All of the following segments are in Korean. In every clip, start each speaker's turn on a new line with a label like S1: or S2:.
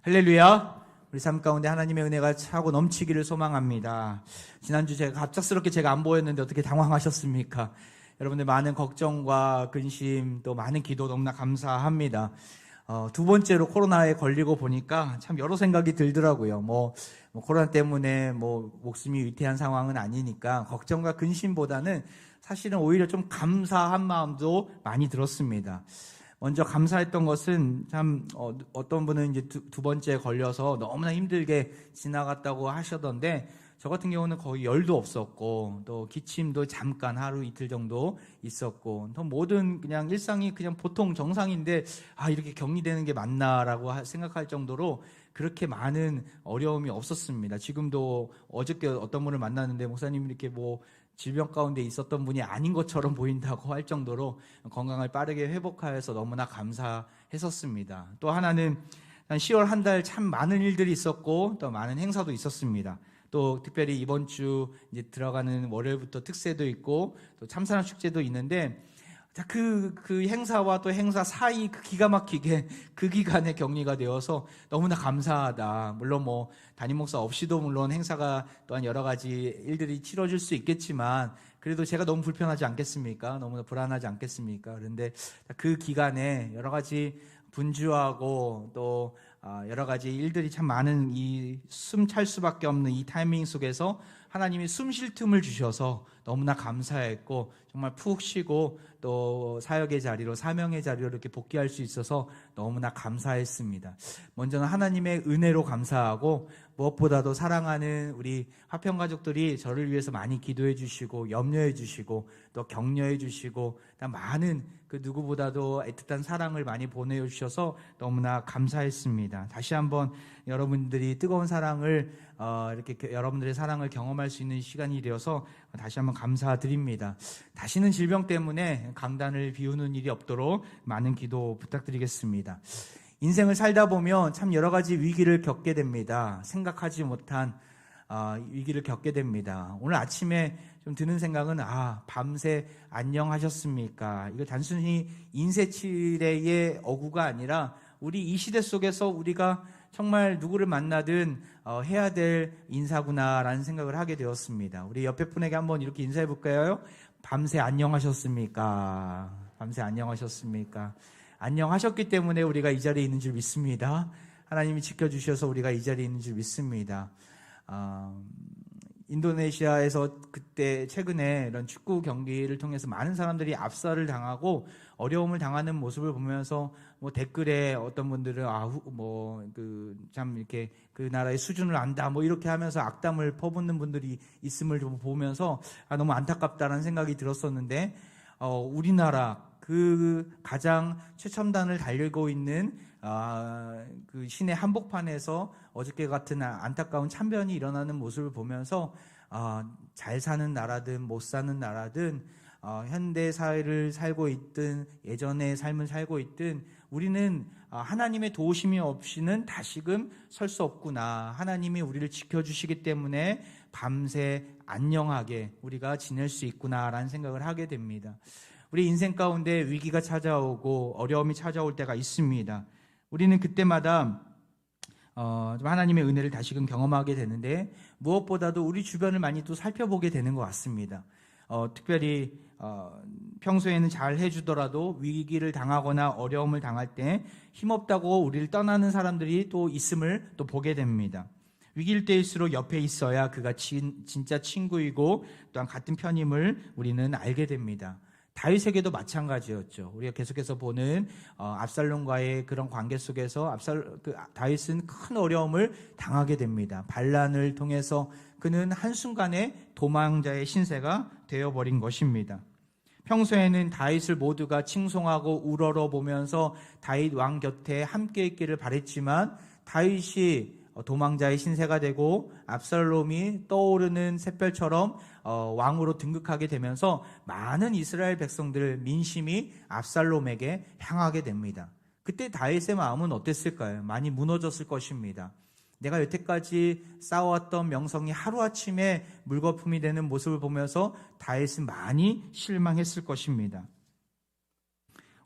S1: 할렐루야. 우리 삶 가운데 하나님의 은혜가 차고 넘치기를 소망합니다. 지난주 제가 갑작스럽게 안 보였는데 어떻게 당황하셨습니까? 여러분들 많은 걱정과 근심 또 많은 기도 너무나 감사합니다. 두 번째로 코로나에 걸리고 보니까 참 여러 생각이 들더라고요. 코로나 때문에 목숨이 위태한 상황은 아니니까 걱정과 근심보다는 사실은 오히려 좀 감사한 마음도 많이 들었습니다. 먼저 감사했던 것은 어떤 분은 이제 두 번째 걸려서 너무나 힘들게 지나갔다고 하셨던데, 저 같은 경우는 거의 열도 없었고 또 기침도 잠깐 하루 이틀 정도 있었고, 또 모든 그냥 일상이 그냥 보통 정상인데 이렇게 격리되는 게 맞나라고 생각할 정도로 그렇게 많은 어려움이 없었습니다. 지금도 어저께 어떤 분을 만났는데 목사님 이렇게 질병 가운데 있었던 분이 아닌 것처럼 보인다고 할 정도로 건강을 빠르게 회복하여서 너무나 감사했었습니다. 또 하나는 10월 한 달 참 많은 일들이 있었고 또 많은 행사도 있었습니다. 또 특별히 이번 주 이제 들어가는 월요일부터 특세도 있고 또 참사랑 축제도 있는데, 그 행사와 또 행사 사이 기가 막히게 그 기간에 격리가 되어서 너무나 감사하다. 물론 담임 목사 없이도 물론 행사가 또한 여러 가지 일들이 치러질 수 있겠지만 그래도 제가 너무 불편하지 않겠습니까? 너무나 불안하지 않겠습니까? 그런데 그 기간에 여러 가지 분주하고 또 여러 가지 일들이 참 많은 이 숨 찰 수밖에 없는 이 타이밍 속에서 하나님이 숨 쉴 틈을 주셔서 너무나 감사했고, 정말 푹 쉬고 또 사역의 자리로, 사명의 자리로 이렇게 복귀할 수 있어서 너무나 감사했습니다. 먼저는 하나님의 은혜로 감사하고, 무엇보다도 사랑하는 우리 화평 가족들이 저를 위해서 많이 기도해 주시고 염려해 주시고 또 격려해 주시고 많은 그 누구보다도 애틋한 사랑을 많이 보내주셔서 너무나 감사했습니다. 다시 한번 여러분들이 뜨거운 사랑을 이렇게 여러분들의 사랑을 경험할 수 있는 시간이 되어서 다시 한번 감사드립니다. 다시는 질병 때문에 강단을 비우는 일이 없도록 많은 기도 부탁드리겠습니다. 인생을 살다 보면 참 여러 가지 위기를 겪게 됩니다. 생각하지 못한 위기를 겪게 됩니다. 오늘 아침에 좀 드는 생각은 밤새 안녕하셨습니까? 이거 단순히 인쇄치레의 어구가 아니라 우리 이 시대 속에서 우리가 정말 누구를 만나든 해야 될 인사구나라는 생각을 하게 되었습니다. 우리 옆에 분에게 한번 이렇게 인사해 볼까요? 밤새 안녕하셨습니까? 밤새 안녕하셨습니까? 안녕하셨기 때문에 우리가 이 자리에 있는 줄 믿습니다. 하나님이 지켜주셔서 우리가 이 자리에 있는 줄 믿습니다. 인도네시아에서 그때 최근에 이런 축구 경기를 통해서 많은 사람들이 압살을 당하고 어려움을 당하는 모습을 보면서 댓글에 어떤 분들은 참 이렇게 그 나라의 수준을 안다 이렇게 하면서 악담을 퍼붓는 분들이 있음을 좀 보면서 너무 안타깝다라는 생각이 들었었는데, 우리나라 그 가장 최첨단을 달리고 있는 그 시내 한복판에서 어저께 같은 안타까운 참변이 일어나는 모습을 보면서 잘 사는 나라든 못 사는 나라든 현대 사회를 살고 있든 예전의 삶을 살고 있든 우리는 하나님의 도우심이 없이는 다시금 설 수 없구나. 하나님이 우리를 지켜주시기 때문에 밤새 안녕하게 우리가 지낼 수 있구나라는 생각을 하게 됩니다. 우리 인생 가운데 위기가 찾아오고 어려움이 찾아올 때가 있습니다. 우리는 그때마다 좀 하나님의 은혜를 다시금 경험하게 되는데, 무엇보다도 우리 주변을 많이 또 살펴보게 되는 것 같습니다. 특별히 평소에는 잘 해주더라도 위기를 당하거나 어려움을 당할 때 힘없다고 우리를 떠나는 사람들이 또 있음을 또 보게 됩니다. 위기일 때일수록 옆에 있어야 그가 진짜 친구이고 또한 같은 편임을 우리는 알게 됩니다. 다윗에게도 마찬가지였죠. 우리가 계속해서 보는 압살롬과의 그런 관계 속에서 다윗은 큰 어려움을 당하게 됩니다. 반란을 통해서 그는 한순간에 도망자의 신세가 되어버린 것입니다. 평소에는 다윗을 모두가 칭송하고 우러러 보면서 다윗 왕 곁에 함께 있기를 바랬지만, 다윗이 도망자의 신세가 되고 압살롬이 떠오르는 샛별처럼 왕으로 등극하게 되면서 많은 이스라엘 백성들 민심이 압살롬에게 향하게 됩니다. 그때 다윗의 마음은 어땠을까요? 많이 무너졌을 것입니다. 내가 여태까지 쌓아왔던 명성이 하루아침에 물거품이 되는 모습을 보면서 다윗은 많이 실망했을 것입니다.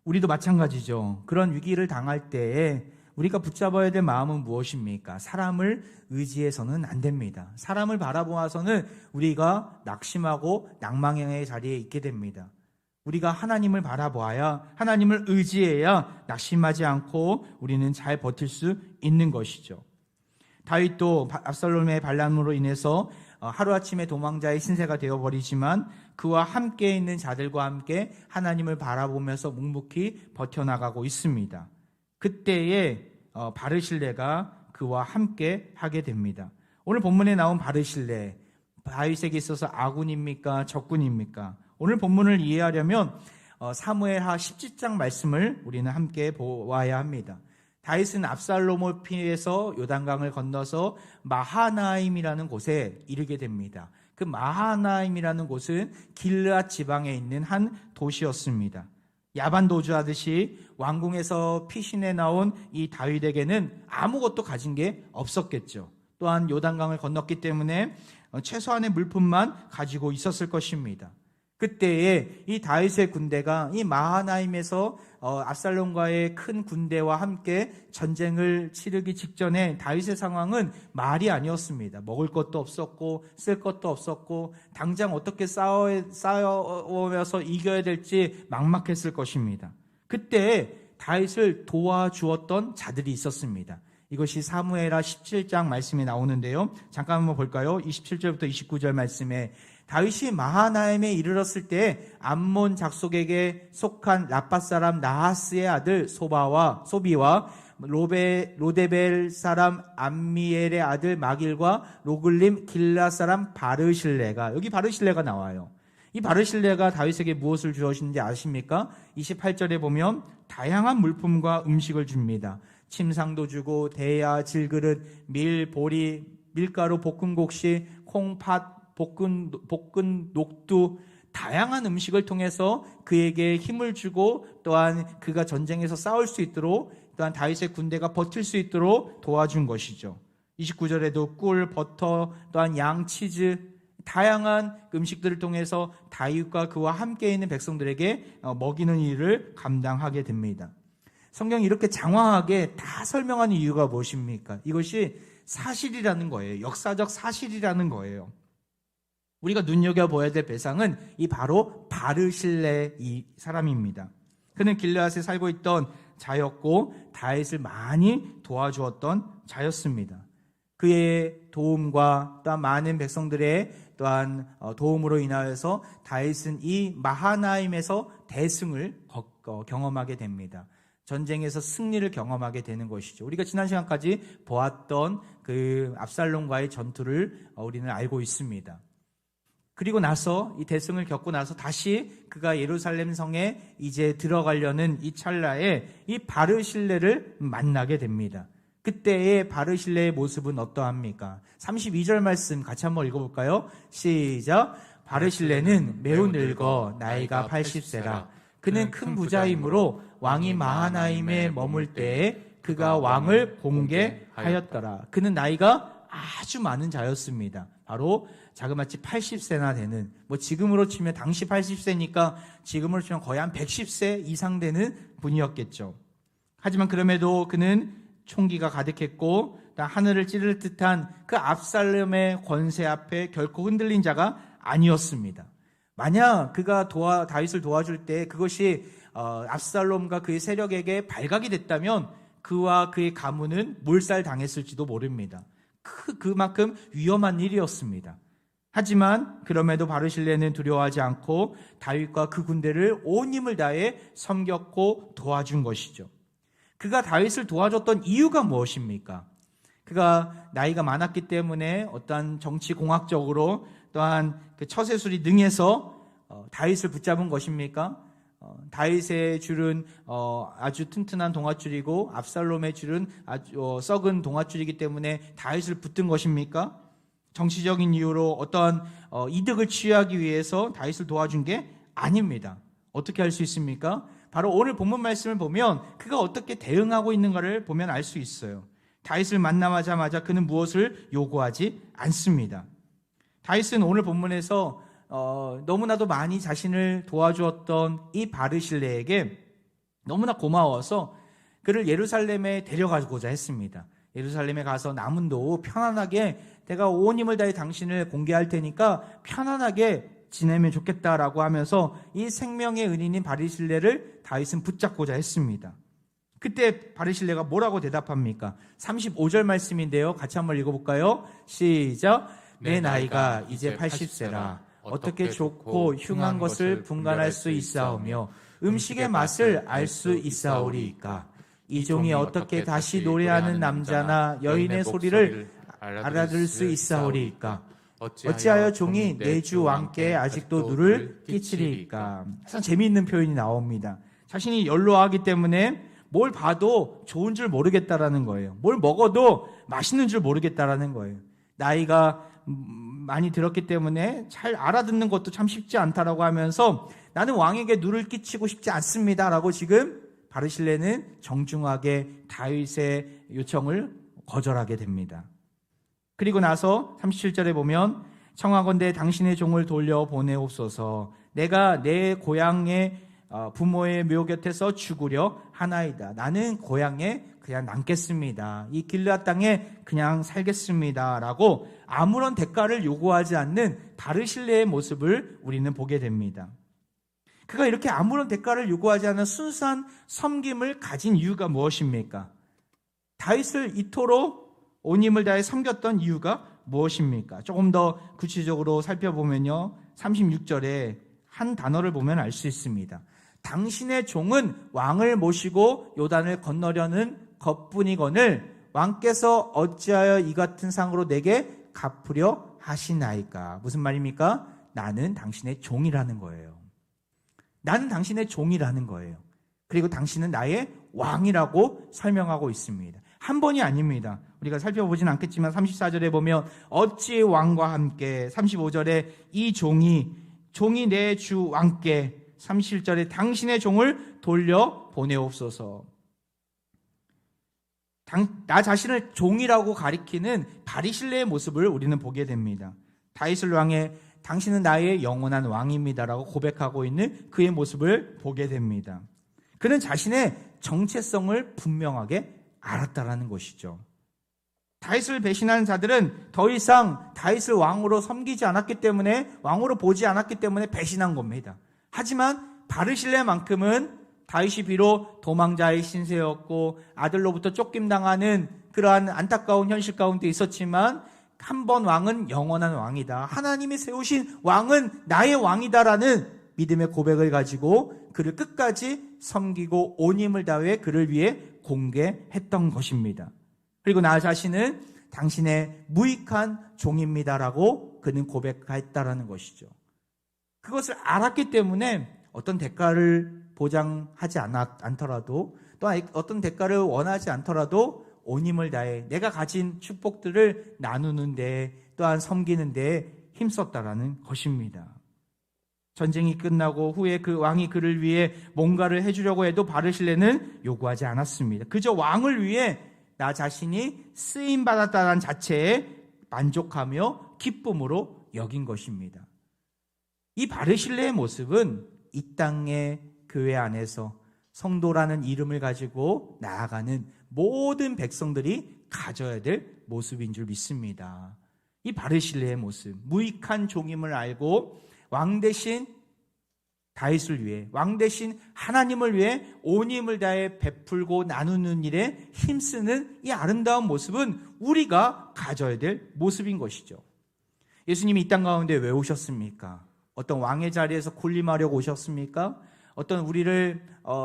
S1: 우리도 마찬가지죠. 그런 위기를 당할 때에 우리가 붙잡아야 될 마음은 무엇입니까? 사람을 의지해서는 안 됩니다. 사람을 바라보아서는 우리가 낙심하고 낭망의 자리에 있게 됩니다. 우리가 하나님을 바라보아야, 하나님을 의지해야 낙심하지 않고 우리는 잘 버틸 수 있는 것이죠. 다윗도 압살롬의 반란으로 인해서 하루아침에 도망자의 신세가 되어버리지만 그와 함께 있는 자들과 함께 하나님을 바라보면서 묵묵히 버텨나가고 있습니다. 그때에 바르실레가 그와 함께 하게 됩니다. 오늘 본문에 나온 바르실레, 다윗에게 있어서 아군입니까? 적군입니까? 오늘 본문을 이해하려면 사무엘하 17장 말씀을 우리는 함께 보아야 합니다. 다윗은 압살롬을 피해서 요단강을 건너서 마하나임이라는 곳에 이르게 됩니다. 그 마하나임이라는 곳은 길르앗 지방에 있는 한 도시였습니다. 야반 도주하듯이 왕궁에서 피신해 나온 이 다윗에게는 아무것도 가진 게 없었겠죠. 또한 요단강을 건넜기 때문에 최소한의 물품만 가지고 있었을 것입니다. 그때에 이 다윗의 군대가 이 마하나임에서 압살롬과의 큰 군대와 함께 전쟁을 치르기 직전에 다윗의 상황은 말이 아니었습니다. 먹을 것도 없었고 쓸 것도 없었고 당장 어떻게 싸워서 이겨야 될지 막막했을 것입니다. 그때 다윗을 도와주었던 자들이 있었습니다. 이것이 사무엘하 17장 말씀에 나오는데요. 잠깐 한번 볼까요? 27절부터 29절 말씀에 다윗이 마하나임에 이르렀을 때 암몬 작속에게 속한 라팟 사람 나하스의 아들 소비와 로데벨 사람 암미엘의 아들 마길과 로글림 길라 사람 바르실레가, 여기 바르실레가 나와요. 이 바르실레가 다윗에게 무엇을 주었는지 아십니까? 28절에 보면 다양한 물품과 음식을 줍니다. 침상도 주고 대야, 질그릇, 밀, 보리, 밀가루, 볶은 곡식, 콩팥, 볶은 녹두, 다양한 음식을 통해서 그에게 힘을 주고 또한 그가 전쟁에서 싸울 수 있도록, 또한 다윗의 군대가 버틸 수 있도록 도와준 것이죠. 29절에도 꿀, 버터, 또한 양, 치즈, 다양한 음식들을 통해서 다윗과 그와 함께 있는 백성들에게 먹이는 일을 감당하게 됩니다. 성경이 이렇게 장황하게 다 설명하는 이유가 무엇입니까? 이것이 사실이라는 거예요. 역사적 사실이라는 거예요. 우리가 눈여겨보아야 될 배상은 이 바로 바르실레 이 사람입니다. 그는 길르앗에 살고 있던 자였고 다윗을 많이 도와주었던 자였습니다. 그의 도움과 또한 많은 백성들의 또한 도움으로 인하여서 다윗은 이 마하나임에서 대승을 경험하게 됩니다. 전쟁에서 승리를 경험하게 되는 것이죠. 우리가 지난 시간까지 보았던 그 압살롬과의 전투를 우리는 알고 있습니다. 그리고 나서 이 대승을 겪고 나서 다시 그가 예루살렘 성에 이제 들어가려는 이 찰나에 이 바르실레를 만나게 됩니다. 그때의 바르실레의 모습은 어떠합니까? 32절 말씀 같이 한번 읽어볼까요? 시작. 바르실레는 매우 늙어 나이가 80세라. 그는 큰 부자이므로 왕이 마하나임에 머물 때에 그가 왕을 공개하였더라. 그는 나이가 아주 많은 자였습니다. 바로 자그마치 80세나 되는, 지금으로 치면 당시 80세니까 지금으로 치면 거의 한 110세 이상 되는 분이었겠죠. 하지만 그럼에도 그는 총기가 가득했고 하늘을 찌를 듯한 그 압살롬의 권세 앞에 결코 흔들린 자가 아니었습니다. 만약 그가 다윗을 도와줄 때 그것이 압살롬과 그의 세력에게 발각이 됐다면 그와 그의 가문은 몰살당했을지도 모릅니다. 그만큼 위험한 일이었습니다. 하지만 그럼에도 바르실레는 두려워하지 않고 다윗과 그 군대를 온 힘을 다해 섬겼고 도와준 것이죠. 그가 다윗을 도와줬던 이유가 무엇입니까? 그가 나이가 많았기 때문에 어떠한 정치공학적으로 또한 그 처세술이 능해서 다윗을 붙잡은 것입니까? 다윗의 줄은 아주 튼튼한 동아줄이고 압살롬의 줄은 아주 썩은 동아줄이기 때문에 다윗을 붙든 것입니까? 정치적인 이유로 어떠한 이득을 취하기 위해서 다윗을 도와준 게 아닙니다. 어떻게 할 수 있습니까? 바로 오늘 본문 말씀을 보면 그가 어떻게 대응하고 있는가를 보면 알 수 있어요. 다윗을 만나자마자 그는 무엇을 요구하지 않습니다. 다윗은 오늘 본문에서 너무나도 많이 자신을 도와주었던 이 바르실레에게 너무나 고마워서 그를 예루살렘에 데려가고자 했습니다. 예루살렘에 가서 남은도 편안하게 내가 온 힘을 다해 당신을 공개할 테니까 편안하게 지내면 좋겠다라고 하면서 이 생명의 은인인 바리실레를 다윗은 붙잡고자 했습니다. 그때 바리실레가 뭐라고 대답합니까? 35절 말씀인데요. 같이 한번 읽어볼까요? 시작. 내 나이가 이제 80세라 어떻게 좋고 흉한 것을 분간할 수 있사오며 음식의 맛을 알 수 있사오리이까. 이 종이 어떻게 다시 노래하는 남자나 여인의 소리를 알아들을 수 있사오리이까. 어찌하여 종이 내 주 왕께 아직도 누를 끼치리이까. 참 재미있는 표현이 나옵니다. 자신이 연로하기 때문에 뭘 봐도 좋은 줄 모르겠다라는 거예요. 뭘 먹어도 맛있는 줄 모르겠다라는 거예요. 나이가 많이 들었기 때문에 잘 알아듣는 것도 참 쉽지 않다라고 하면서 나는 왕에게 누를 끼치고 싶지 않습니다라고 지금 바르실레는 정중하게 다윗의 요청을 거절하게 됩니다. 그리고 나서 37절에 보면 청하건대 당신의 종을 돌려 보내옵소서. 내가 내 고향의 부모의 묘 곁에서 죽으려 하나이다. 나는 고향에 그냥 남겠습니다. 이 길르앗 땅에 그냥 살겠습니다. 라고 아무런 대가를 요구하지 않는 바르실레의 모습을 우리는 보게 됩니다. 그가 이렇게 아무런 대가를 요구하지 않는 순수한 섬김을 가진 이유가 무엇입니까? 다윗을 이토록 온 힘을 다해 섬겼던 이유가 무엇입니까? 조금 더 구체적으로 살펴보면요. 36절에 한 단어를 보면 알 수 있습니다. 당신의 종은 왕을 모시고 요단을 건너려는 것뿐이거늘 왕께서 어찌하여 이 같은 상으로 내게 갚으려 하시나이까. 무슨 말입니까? 나는 당신의 종이라는 거예요. 나는 당신의 종이라는 거예요. 그리고 당신은 나의 왕이라고 설명하고 있습니다. 한 번이 아닙니다. 우리가 살펴보진 않겠지만 34절에 보면 어찌 왕과 함께, 35절에 이 종이 내 주 왕께, 37절에 당신의 종을 돌려 보내옵소서. 나 자신을 종이라고 가리키는 바리실레의 모습을 우리는 보게 됩니다. 다윗을 향해 당신은 나의 영원한 왕입니다라고 고백하고 있는 그의 모습을 보게 됩니다. 그는 자신의 정체성을 분명하게 알았다라는 것이죠. 다윗을 배신한 자들은 더 이상 다윗을 왕으로 섬기지 않았기 때문에, 왕으로 보지 않았기 때문에 배신한 겁니다. 하지만 바르실레만큼은 다윗이 비록 도망자의 신세였고 아들로부터 쫓김당하는 그러한 안타까운 현실 가운데 있었지만 한 번 왕은 영원한 왕이다. 하나님이 세우신 왕은 나의 왕이다라는 믿음의 고백을 가지고 그를 끝까지 섬기고 온 힘을 다해 그를 위해 공개했던 것입니다. 그리고 나 자신은 당신의 무익한 종입니다라고 그는 고백했다라는 것이죠. 그것을 알았기 때문에 어떤 대가를 보장하지 않더라도, 또 어떤 대가를 원하지 않더라도 온 힘을 다해 내가 가진 축복들을 나누는데, 또한 섬기는데 힘썼다라는 것입니다. 전쟁이 끝나고 후에 그 왕이 그를 위해 뭔가를 해주려고 해도 바르실레는 요구하지 않았습니다. 그저 왕을 위해 나 자신이 쓰임받았다는 자체에 만족하며 기쁨으로 여긴 것입니다. 이 바르실레의 모습은 이 땅의 교회 안에서 성도라는 이름을 가지고 나아가는 모든 백성들이 가져야 될 모습인 줄 믿습니다. 이 바르실레의 모습, 무익한 종임을 알고 왕 대신 다윗을 위해, 왕 대신 하나님을 위해 온 힘을 다해 베풀고 나누는 일에 힘쓰는 이 아름다운 모습은 우리가 가져야 될 모습인 것이죠. 예수님이 이 땅 가운데 왜 오셨습니까? 어떤 왕의 자리에서 군림하려고 오셨습니까? 어떤 우리를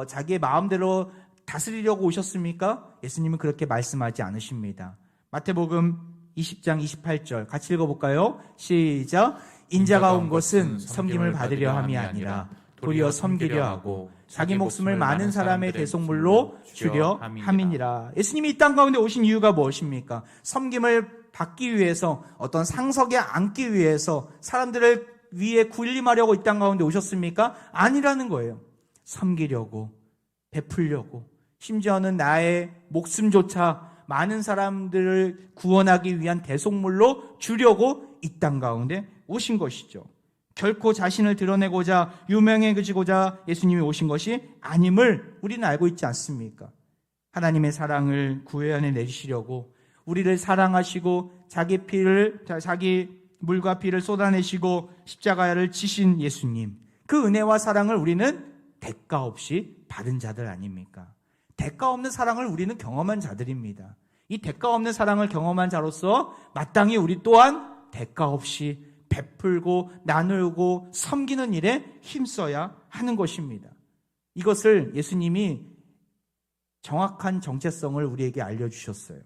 S1: 자기의 마음대로 다스리려고 오셨습니까? 예수님은 그렇게 말씀하지 않으십니다. 마태복음 20장 28절 같이 읽어볼까요? 시작. 인자가 온 것은 섬김을 받으려 함이 아니라 도리어 섬기려 하고 자기 목숨을 많은 사람의 대속물로 주려 함이니라. 예수님이 이 땅 가운데 오신 이유가 무엇입니까? 섬김을 받기 위해서, 어떤 상석에 앉기 위해서, 사람들을 위에 군림하려고 이 땅 가운데 오셨습니까? 아니라는 거예요. 섬기려고, 베풀려고, 심지어는 나의 목숨조차 많은 사람들을 구원하기 위한 대속물로 주려고 이 땅 가운데 오신 것이죠. 결코 자신을 드러내고자 유명해지고자 예수님이 오신 것이 아님을 우리는 알고 있지 않습니까? 하나님의 사랑을 구해안에 내주시려고 우리를 사랑하시고 자기 물과 피를 쏟아내시고 십자가를 지신 예수님, 그 은혜와 사랑을 우리는 대가 없이 받은 자들 아닙니까? 대가 없는 사랑을 우리는 경험한 자들입니다. 이 대가 없는 사랑을 경험한 자로서 마땅히 우리 또한 대가 없이 베풀고 나누고 섬기는 일에 힘써야 하는 것입니다. 이것을 예수님이 정확한 정체성을 우리에게 알려주셨어요.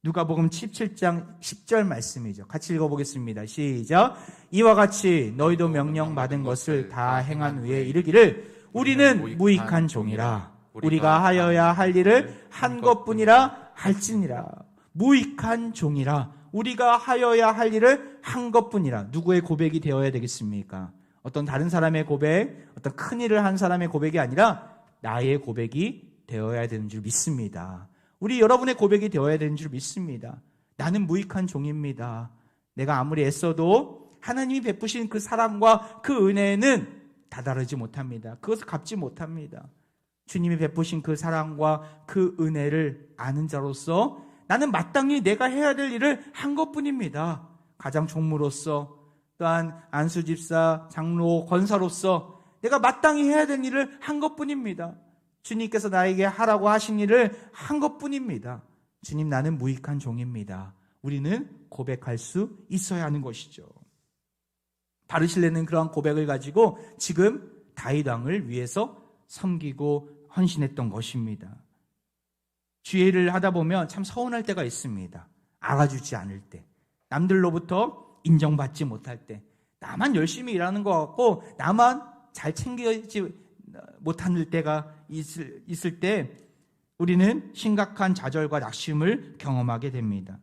S1: 누가복음 17장 10절 말씀이죠. 같이 읽어보겠습니다. 시작. 이와 같이 너희도 명령받은 것을 다 행한 후에 이르기를 우리는 무익한 종이라. 우리가 하여야 할 일을 한 것뿐이라 할지니라. 무익한 종이라. 우리가 하여야 할 일을 한 것뿐이라. 누구의 고백이 되어야 되겠습니까? 어떤 다른 사람의 고백, 어떤 큰 일을 한 사람의 고백이 아니라 나의 고백이 되어야 되는 줄 믿습니다. 우리 여러분의 고백이 되어야 되는 줄 믿습니다. 나는 무익한 종입니다. 내가 아무리 애써도 하나님이 베푸신 그 사랑과 그 은혜는 다다르지 못합니다. 그것을 갚지 못합니다. 주님이 베푸신 그 사랑과 그 은혜를 아는 자로서 나는 마땅히 내가 해야 될 일을 한 것뿐입니다. 가장 총무로서, 또한 안수집사, 장로, 권사로서 내가 마땅히 해야 될 일을 한 것뿐입니다. 주님께서 나에게 하라고 하신 일을 한 것뿐입니다. 주님, 나는 무익한 종입니다. 우리는 고백할 수 있어야 하는 것이죠. 바르실레는 그러한 고백을 가지고 지금 다윗 왕을 위해서 섬기고 헌신했던 것입니다. 주의 일을 하다 보면 참 서운할 때가 있습니다. 알아주지 않을 때, 남들로부터 인정받지 못할 때, 나만 열심히 일하는 것 같고 나만 잘 챙기지 못하는 때가 있을 때 우리는 심각한 좌절과 낙심을 경험하게 됩니다.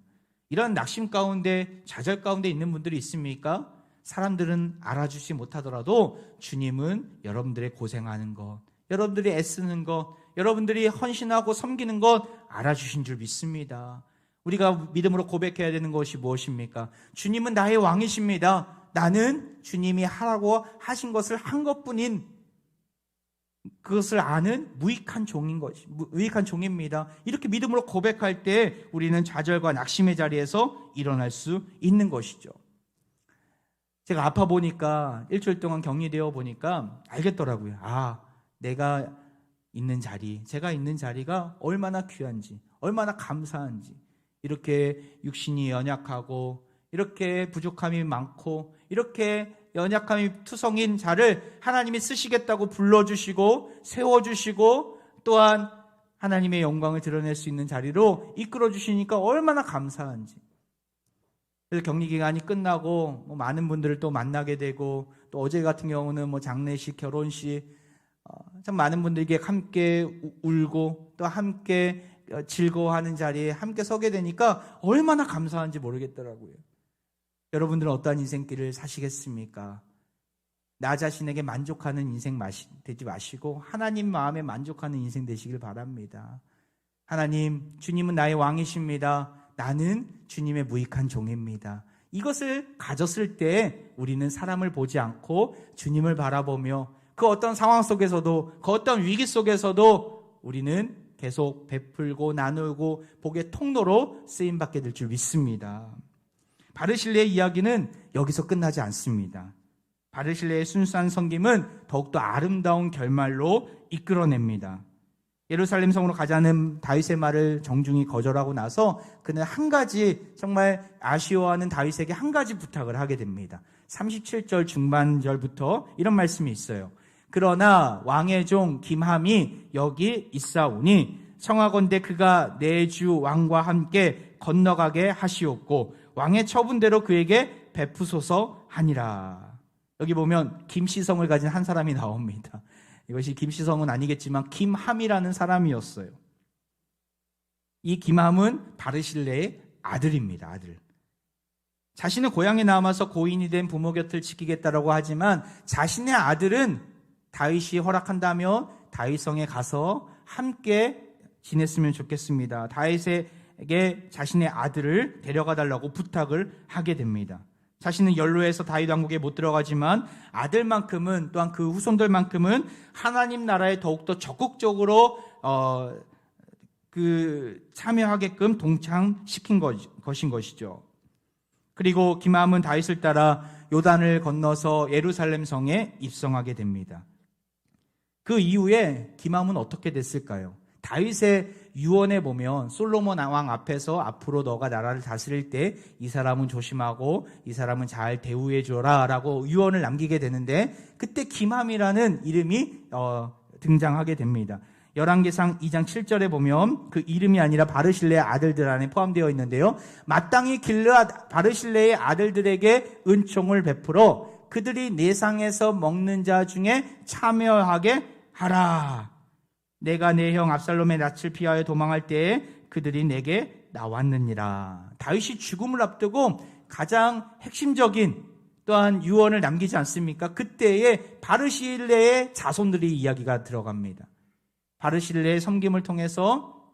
S1: 이런 낙심 가운데, 좌절 가운데 있는 분들이 있습니까? 사람들은 알아주지 못하더라도 주님은 여러분들의 고생하는 것, 여러분들이 애쓰는 것, 여러분들이 헌신하고 섬기는 것 알아주신 줄 믿습니다. 우리가 믿음으로 고백해야 되는 것이 무엇입니까? 주님은 나의 왕이십니다. 나는 주님이 하라고 하신 것을 한 것뿐인, 그것을 아는 무익한 종입니다. 이렇게 믿음으로 고백할 때 우리는 좌절과 낙심의 자리에서 일어날 수 있는 것이죠. 제가 아파 보니까, 일주일 동안 격리되어 보니까 알겠더라고요. 내가 있는 자리, 제가 있는 자리가 얼마나 귀한지, 얼마나 감사한지. 이렇게 육신이 연약하고, 이렇게 부족함이 많고, 이렇게 연약함이 투성인 자를 하나님이 쓰시겠다고 불러주시고 세워주시고 또한 하나님의 영광을 드러낼 수 있는 자리로 이끌어주시니까 얼마나 감사한지. 그래서 격리기간이 끝나고 많은 분들을 또 만나게 되고, 또 어제 같은 경우는 장례식, 결혼식, 참 많은 분들에게 함께 울고 또 함께 즐거워하는 자리에 함께 서게 되니까 얼마나 감사한지 모르겠더라고요. 여러분들은 어떠한 인생길을 사시겠습니까? 나 자신에게 만족하는 인생 되지 마시고 하나님 마음에 만족하는 인생 되시길 바랍니다. 하나님, 주님은 나의 왕이십니다. 나는 주님의 무익한 종입니다. 이것을 가졌을 때 우리는 사람을 보지 않고 주님을 바라보며 그 어떤 상황 속에서도, 그 어떤 위기 속에서도 우리는 계속 베풀고 나누고 복의 통로로 쓰임받게 될 줄 믿습니다. 바르실레의 이야기는 여기서 끝나지 않습니다. 바르실레의 순수한 섬김은 더욱더 아름다운 결말로 이끌어냅니다. 예루살렘 성으로 가자는 다윗의 말을 정중히 거절하고 나서 그는 한 가지, 정말 아쉬워하는 다윗에게 한 가지 부탁을 하게 됩니다. 37절 중반절부터 이런 말씀이 있어요. 그러나 왕의 종 김함이 여기 있사오니 청하건대 그가 내 주 왕과 함께 건너가게 하시옵고 왕의 처분대로 그에게 베푸소서 하니라. 여기 보면 김시성을 가진 한 사람이 나옵니다. 이것이 김시성은 아니겠지만 김함이라는 사람이었어요. 이 김함은 바르실레의 아들입니다. 아들. 자신의 고향에 남아서 고인이 된 부모 곁을 지키겠다라고 하지만 자신의 아들은 다윗이 허락한다면 다윗성에 가서 함께 지냈으면 좋겠습니다. 다윗에게 자신의 아들을 데려가 달라고 부탁을 하게 됩니다. 자신은 연로해서 다윗 왕국에 못 들어가지만 아들만큼은, 또한 그 후손들만큼은 하나님 나라에 더욱더 적극적으로 참여하게끔 동참시킨 것인 것이죠. 그리고 기맘은 다윗을 따라 요단을 건너서 예루살렘 성에 입성하게 됩니다. 그 이후에 기맘은 어떻게 됐을까요? 다윗의 유언에 보면 솔로몬 왕 앞에서 앞으로 너가 나라를 다스릴 때 이 사람은 조심하고 이 사람은 잘 대우해 줘라 라고 유언을 남기게 되는데, 그때 기맘이라는 이름이 등장하게 됩니다. 열왕기상 2장 7절에 보면 그 이름이 아니라 바르실레의 아들들 안에 포함되어 있는데요, 마땅히 길르앗 바르실레의 아들들에게 은총을 베풀어 그들이 내상에서 먹는 자 중에 참여하게 하라. 내가 내 형 압살롬의 낯을 피하여 도망할 때에 그들이 내게 나왔느니라. 다윗이 죽음을 앞두고 가장 핵심적인 또한 유언을 남기지 않습니까? 그때에 바르실레의 자손들이 이야기가 들어갑니다. 바르실레의 섬김을 통해서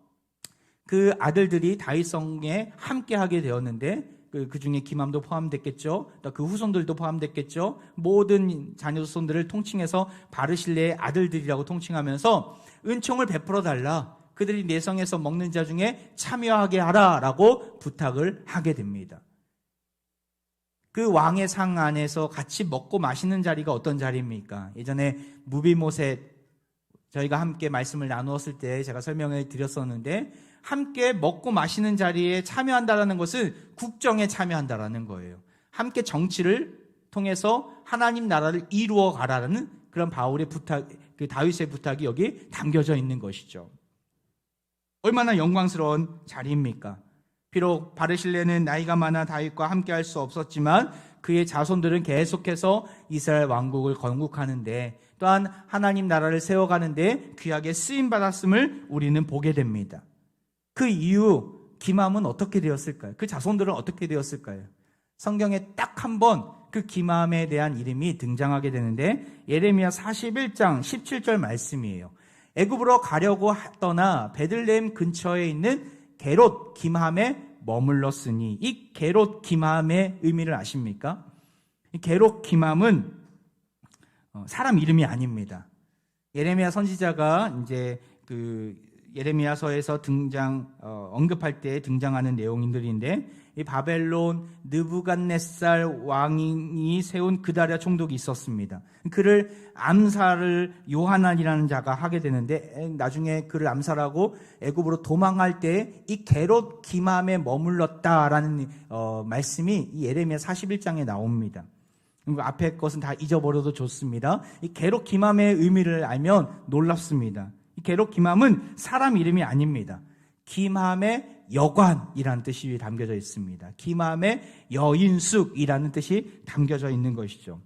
S1: 그 아들들이 다윗 성에 함께하게 되었는데, 그 중에 기맘도 포함됐겠죠. 그 후손들도 포함됐겠죠. 모든 자녀손들을 통칭해서 바르실레의 아들들이라고 통칭하면서 은총을 베풀어 달라, 그들이 내 성에서 먹는 자 중에 참여하게 하라라고 부탁을 하게 됩니다. 그 왕의 상 안에서 같이 먹고 마시는 자리가 어떤 자리입니까? 예전에 무비모셋, 저희가 함께 말씀을 나누었을 때 제가 설명을 드렸었는데, 함께 먹고 마시는 자리에 참여한다는 것은 국정에 참여한다는 거예요. 함께 정치를 통해서 하나님 나라를 이루어 가라는 그런 바울의 부탁, 그 다윗의 부탁이 여기 담겨져 있는 것이죠. 얼마나 영광스러운 자리입니까? 비록 바르실레는 나이가 많아 다윗과 함께 할 수 없었지만 그의 자손들은 계속해서 이스라엘 왕국을 건국하는데, 또한 하나님 나라를 세워가는데 귀하게 쓰임받았음을 우리는 보게 됩니다. 그 이후 기맘은 어떻게 되었을까요? 그 자손들은 어떻게 되었을까요? 성경에 딱 한 번 그 기맘에 대한 이름이 등장하게 되는데, 예레미야 41장 17절 말씀이에요. 애굽으로 가려고 떠나 베들레헴 근처에 있는 게롯 기맘에 머물렀으니, 이 게롯 기맘의 의미를 아십니까? 이 게롯 기맘은 사람 이름이 아닙니다. 예레미야 선지자가 이제 예레미야서에서 언급할 때 등장하는 내용들인데, 이 바벨론 느부갓네살 왕이 세운 그다랴 총독이 있었습니다. 그를 암살을 요하난이라는 자가 하게 되는데, 나중에 그를 암살하고 애굽으로 도망할 때 이 게롯 기맘에 머물렀다라는 말씀이 이 예레미야 41장에 나옵니다. 앞에 것은 다 잊어버려도 좋습니다. 이 게롯 기맘의 의미를 알면 놀랍습니다. 이 게롯 기맘은 사람 이름이 아닙니다. 기맘의 여관이라는 뜻이 담겨져 있습니다. 기맘의 여인숙이라는 뜻이 담겨져 있는 것이죠.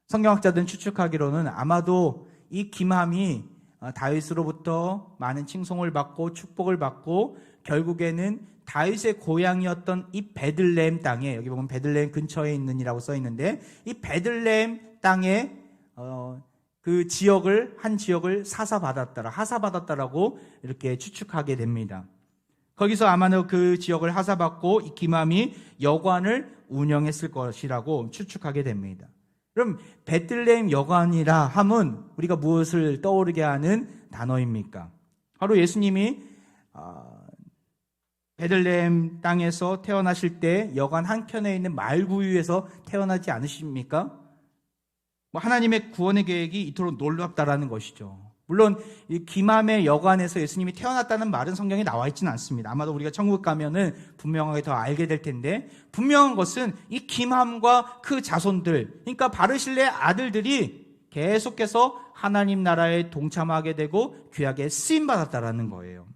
S1: 성경학자들은 추측하기로는 아마도 이 기맘이 다윗으로부터 많은 칭송을 받고 축복을 받고 결국에는 다윗의 고향이었던 이 베들레헴 땅에, 여기 보면 베들레헴 근처에 있는이라고 써 있는데, 이 베들레헴 땅에 그 지역을, 한 지역을 하사받았다라고 이렇게 추측하게 됩니다. 거기서 아마도 그 지역을 하사받고 이 기맘이 여관을 운영했을 것이라고 추측하게 됩니다. 그럼 베들레헴 여관이라 함은 우리가 무엇을 떠오르게 하는 단어입니까? 바로 예수님이 베들레헴 땅에서 태어나실 때 여관 한켠에 있는 말구유에서 태어나지 않으십니까? 하나님의 구원의 계획이 이토록 놀랍다라는 것이죠. 물론 이 기맘의 여관에서 예수님이 태어났다는 말은 성경에 나와 있지는 않습니다. 아마도 우리가 천국 가면은 분명하게 더 알게 될 텐데, 분명한 것은 이 기맘과 그 자손들, 그러니까 바르실레의 아들들이 계속해서 하나님 나라에 동참하게 되고 귀하게 쓰임받았다라는 거예요.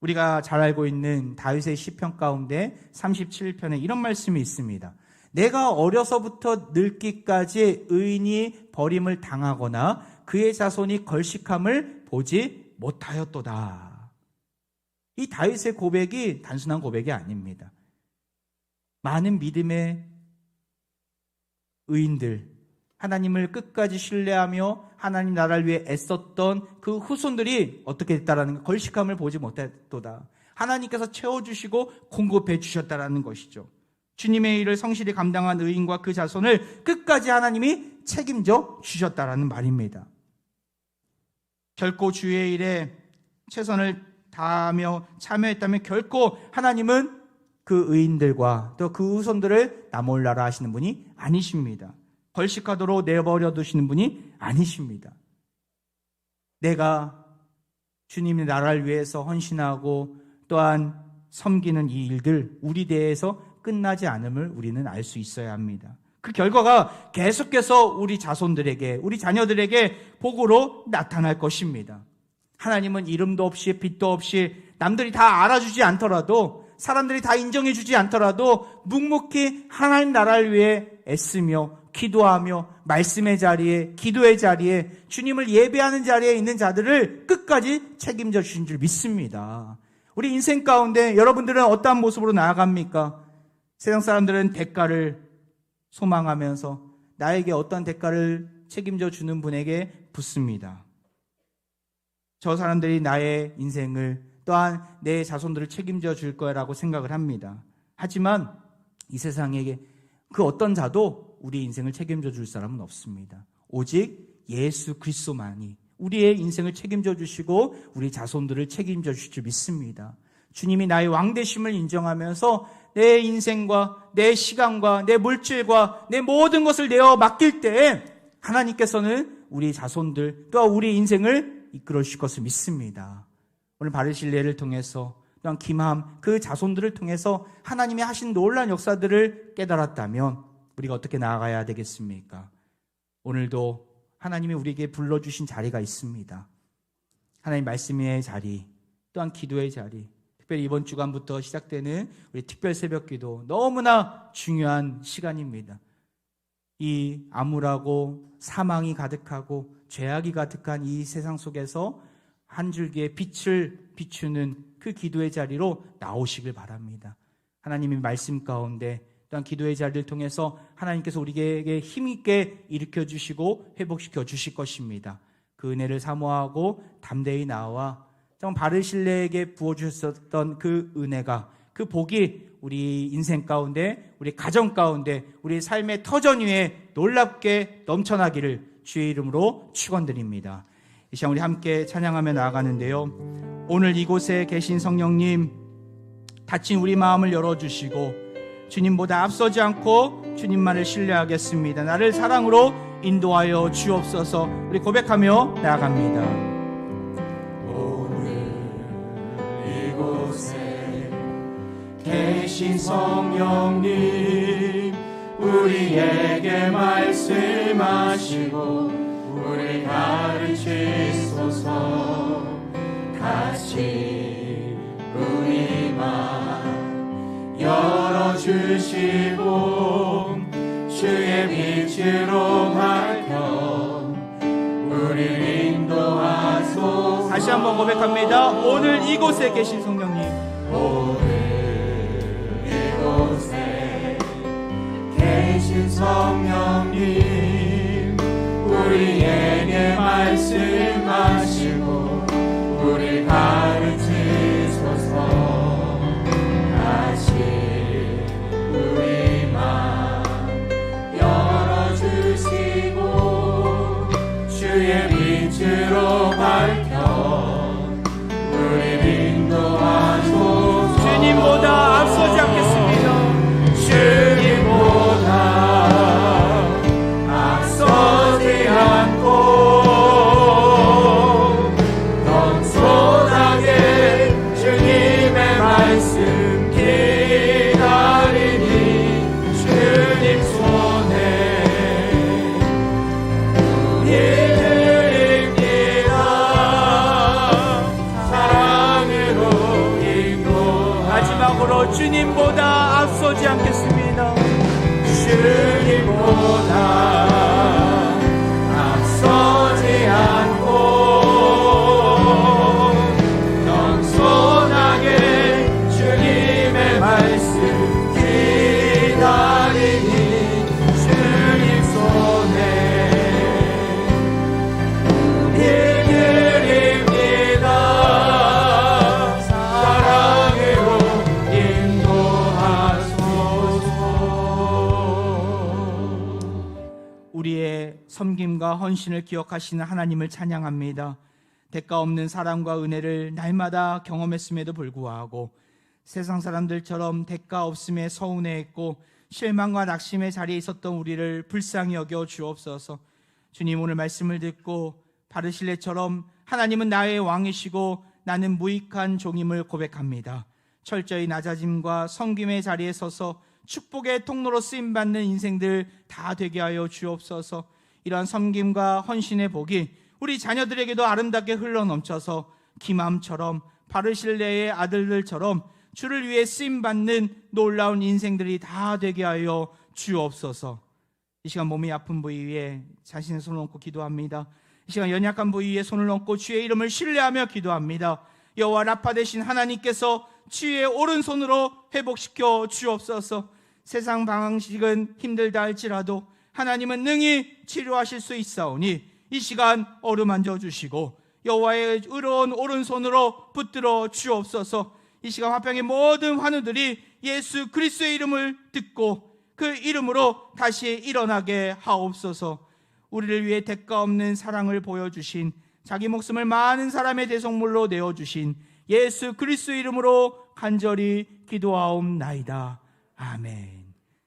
S1: 우리가 잘 알고 있는 다윗의 시편 가운데 37편에 이런 말씀이 있습니다. 내가 어려서부터 늙기까지 의인이 버림을 당하거나 그의 자손이 걸식함을 보지 못하였도다. 이 다윗의 고백이 단순한 고백이 아닙니다. 많은 믿음의 의인들, 하나님을 끝까지 신뢰하며 하나님 나라를 위해 애썼던 그 후손들이 어떻게 됐다라는, 걸식함을 보지 못했도다. 하나님께서 채워주시고 공급해 주셨다라는 것이죠. 주님의 일을 성실히 감당한 의인과 그 자손을 끝까지 하나님이 책임져 주셨다라는 말입니다. 결코 주의 일에 최선을 다하며 참여했다면 결코 하나님은 그 의인들과 또 그 후손들을 나몰라라 하시는 분이 아니십니다. 벌식하도록 내버려 두시는 분이 아니십니다. 내가 주님의 나라를 위해서 헌신하고 또한 섬기는 이 일들 우리 대해서 끝나지 않음을 우리는 알 수 있어야 합니다. 그 결과가 계속해서 우리 자손들에게, 우리 자녀들에게 복으로 나타날 것입니다. 하나님은 이름도 없이 빛도 없이 남들이 다 알아주지 않더라도, 사람들이 다 인정해주지 않더라도 묵묵히 하나님 나라를 위해 애쓰며 기도하며 말씀의 자리에, 기도의 자리에, 주님을 예배하는 자리에 있는 자들을 끝까지 책임져 주신 줄 믿습니다. 우리 인생 가운데 여러분들은 어떠한 모습으로 나아갑니까? 세상 사람들은 대가를 소망하면서 나에게 어떤 대가를 책임져 주는 분에게 붙습니다. 저 사람들이 나의 인생을 또한 내 자손들을 책임져 줄 거라고 생각을 합니다. 하지만 이 세상에 그 어떤 자도 우리 인생을 책임져 줄 사람은 없습니다. 오직 예수 그리스도만이 우리의 인생을 책임져 주시고 우리 자손들을 책임져 주실 줄 믿습니다. 주님이 나의 왕되심을 인정하면서 내 인생과 내 시간과 내 물질과 내 모든 것을 내어 맡길 때에 하나님께서는 우리 자손들 또한 우리 인생을 이끌어 주실 것을 믿습니다. 오늘 바르실레를 통해서 또한 김함 그 자손들을 통해서 하나님이 하신 놀라운 역사들을 깨달았다면 우리가 어떻게 나아가야 되겠습니까? 오늘도 하나님이 우리에게 불러주신 자리가 있습니다. 하나님 말씀의 자리, 또한 기도의 자리, 특별히 이번 주간부터 시작되는 우리 특별 새벽기도 너무나 중요한 시간입니다. 이 암울하고 사망이 가득하고 죄악이 가득한 이 세상 속에서 한 줄기의 빛을 비추는 그 기도의 자리로 나오시길 바랍니다. 하나님의 말씀 가운데 또한 기도의 자리를 통해서 하나님께서 우리에게 힘있게 일으켜 주시고 회복시켜 주실 것입니다. 그 은혜를 사모하고 담대히 나와 바르실레에게 부어주셨던 그 은혜가, 그 복이 우리 인생 가운데, 우리 가정 가운데, 우리 삶의 터전 위에 놀랍게 넘쳐나기를 주의 이름으로 축원드립니다. 이 시간 우리 함께 찬양하며 나아가는데요, 오늘 이곳에 계신 성령님, 닫힌 우리 마음을 열어주시고 주님보다 앞서지 않고 주님만을 신뢰하겠습니다. 나를 사랑으로 인도하여 주옵소서. 우리 고백하며 나아갑니다.
S2: 오늘 이곳에 계신 성령님, 우리에게 말씀하시고 우리 가르치소서. 다시 우리 마음 열어주시고 주의 빛으로 밝혀 우리를 인도하소서.
S1: 다시 한번 고백합니다. 오늘 이곳에 계신 성령님,
S2: 오늘 이곳에 계신 성령님, 우리에게 말씀하시고 우리 가르치소서. 다시 우리 마음 열어주시고 주의 빛으로 밝혀 우리를 인도하소서.
S1: 주님보다 앞서지 않겠습니다.
S2: 주님보다 앞서지 않고 겸손하게 주님의 말씀 기다리니 주님 손에 우리 드립니다. 사랑으로 인도하소서.
S1: 마지막으로 주님보다 앞서지 않겠습니다.
S2: 주님보다 앞서지 않고 겸손하게 주님의 말씀 기다리니 주님 손에 우리 드립니다. 사랑으로
S1: 우리의 섬김과 헌신을 기억하시는 하나님을 찬양합니다. 대가 없는 사랑과 은혜를 날마다 경험했음에도 불구하고 세상 사람들처럼 대가 없음에 서운해했고 실망과 낙심의 자리에 있었던 우리를 불쌍히 여겨 주옵소서. 주님, 오늘 말씀을 듣고 바르실레처럼 하나님은 나의 왕이시고 나는 무익한 종임을 고백합니다. 철저히 낮아짐과 섬김의 자리에 서서 축복의 통로로 쓰임받는 인생들 다 되게 하여 주옵소서. 이러한 섬김과 헌신의 복이 우리 자녀들에게도 아름답게 흘러넘쳐서 기맘처럼 바르실레의 아들들처럼 주를 위해 쓰임받는 놀라운 인생들이 다 되게 하여 주옵소서. 이 시간 몸이 아픈 부위 위에 자신의 손을 얹고 기도합니다. 이 시간 연약한 부위 위에 손을 얹고 주의 이름을 신뢰하며 기도합니다. 여호와 라파 되신 하나님께서 주의 오른손으로 회복시켜 주옵소서. 세상 방식은 힘들다 할지라도 하나님은 능히 치료하실 수 있사오니 이 시간 어루만져 주시고 여호와의 의로운 오른손으로 붙들어 주옵소서. 이 시간 화평의 모든 환우들이 예수 그리스도의 이름을 듣고 그 이름으로 다시 일어나게 하옵소서. 우리를 위해 대가 없는 사랑을 보여주신, 자기 목숨을 많은 사람의 대속물로 내어주신 예수 그리스도의 이름으로 간절히 기도하옵나이다. 아멘.